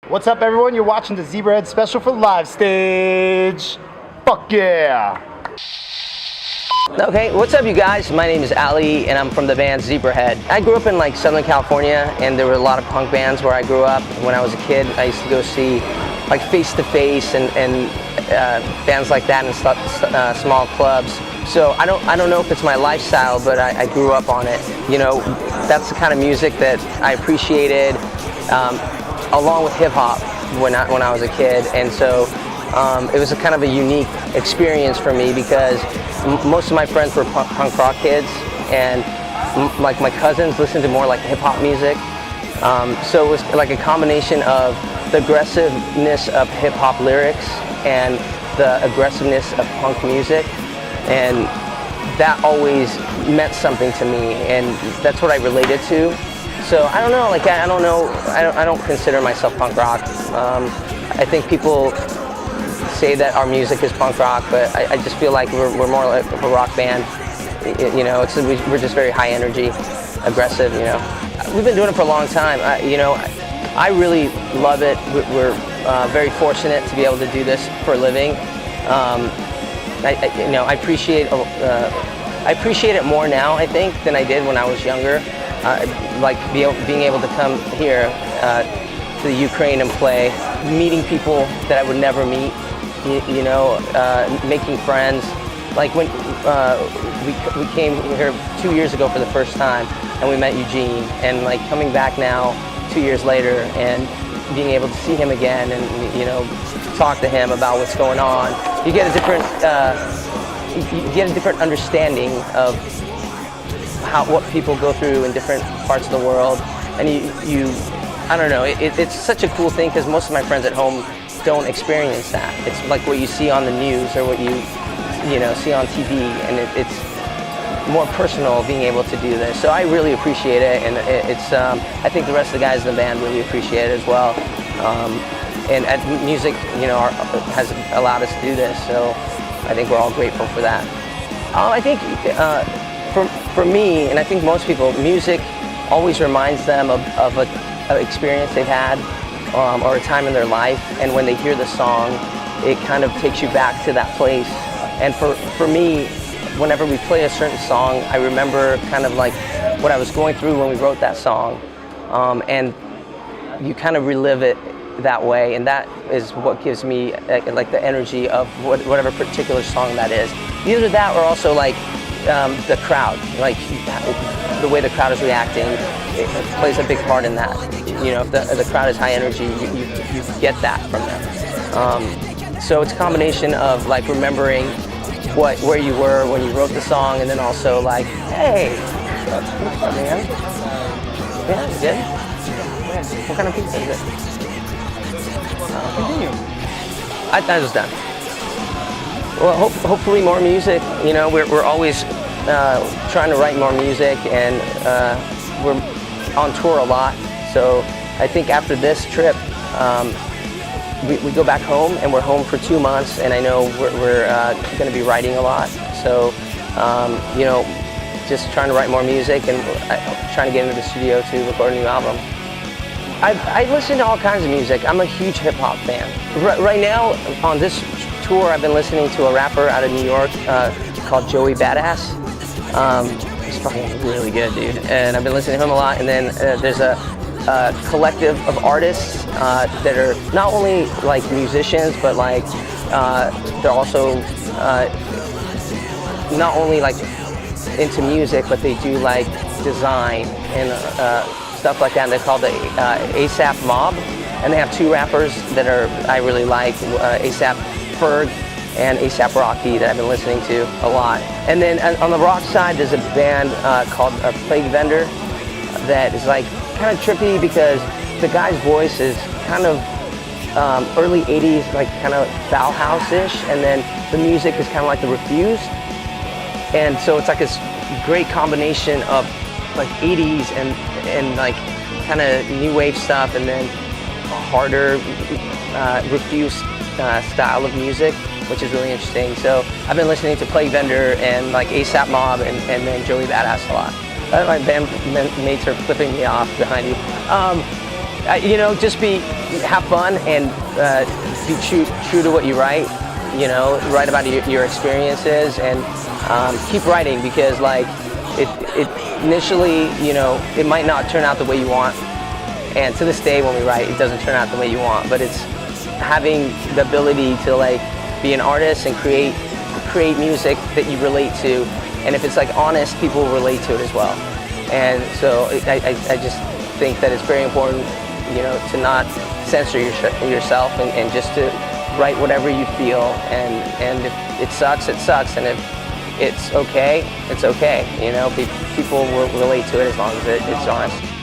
What's up, everyone? You're watching the Zebrahead special for Live Stage. Fuck yeah! Okay, what's up, you guys? My name is Ali, and I'm from the band Zebrahead. I grew up in like Southern California, and there were a lot of punk bands where I grew up. When I was a kid, I used to go see like Face to Face and bands like that in small clubs. So I don't know if it's my lifestyle, but I grew up on it. You know, that's the kind of music that I appreciated, along with hip hop when I was a kid. And so it was a kind of a unique experience for me because most of my friends were punk rock kids, and like my cousins listened to more like hip hop music. So it was like a combination of the aggressiveness of hip hop lyrics and the aggressiveness of punk music, and that always meant something to me, and that's what I related to. So I don't know, like I don't consider myself punk rock. I think people say that our music is punk rock, but I just feel like we're more like a rock band. You know, we're just very high energy, aggressive. You know, we've been doing it for a long time. I really love it. We're very fortunate to be able to do this for a living. I appreciate it more now, I think, than I did when I was younger. Like being able to come here to the Ukraine and play, meeting people that I would never meet. You know, making friends. Like when we came here 2 years ago for the first time, and we met Eugene, and like coming back now 2 years later and being able to see him again and, you know, talk to him about what's going on, you get a different understanding of what people go through in different parts of the world, and you I don't know, it's such a cool thing because most of my friends at home don't experience that. It's like what you see on the news or what you see on TV, and it's more personal being able to do this. So I really appreciate it, and it's I think the rest of the guys in the band really appreciate it as well. And music, you know, has allowed us to do this, so I think we're all grateful for that. I think for me, and I think most people, music always reminds them of an experience they've had or a time in their life, and when they hear the song, it kind of takes you back to that place. And for me, whenever we play a certain song, I remember kind of like what I was going through when we wrote that song, and you kind of relive it that way, and that is what gives me like the energy of whatever particular song that is. Either that or also like the crowd, like the way the crowd is reacting, it plays a big part in that. You know, if the crowd is high energy, you get that from them. So it's a combination of like remembering where you were when you wrote the song, and then also like, hey, what's up, man? Yeah, you good? Yeah. What kind of pizza is it? Continue. I was done. Well, hopefully more music. You know, we're always trying to write more music, and we're on tour a lot. So I think after this trip, we go back home, and we're home for 2 months, and I know we're going to be writing a lot. So, you know, just trying to write more music and trying to get into the studio to record a new album. I listen to all kinds of music. I'm a huge hip hop fan. Right now, on this tour, I've been listening to a rapper out of New York called Joey Badass. He's fucking really good, dude. And I've been listening to him a lot. And then there's a collective of artists that are not only like musicians, but like they're also not only like into music, but they do like design and stuff like that. And they're called the ASAP Mob, and they have two rappers that I really like, ASAP Ferg and ASAP Rocky, that I've been listening to a lot. And then on the rock side, there's a band called Plague Vendor that is like kind of trippy because the guy's voice is kind of early 80s, like kind of Bauhaus-ish, and then the music is kind of like the Refused. And so it's like this great combination of like 80s and like kind of new wave stuff, and then harder Refused style of music, which is really interesting. So I've been listening to Plague Vendor and like ASAP Mob and then Joey Badass a lot. My bandmates are flipping me off behind you. Just have fun and be true to what you write. Write about your experiences and keep writing, because it initially, it might not turn out the way you want. And to this day when we write, it doesn't turn out the way you want, but it's having the ability to be an artist and create music that you relate to. And if it's honest, people will relate to it as well. And so I just think that it's very important, to not censor yourself and just to write whatever you feel. And if it sucks, it sucks. And if it's okay, it's okay. People will relate to it as long as it's honest.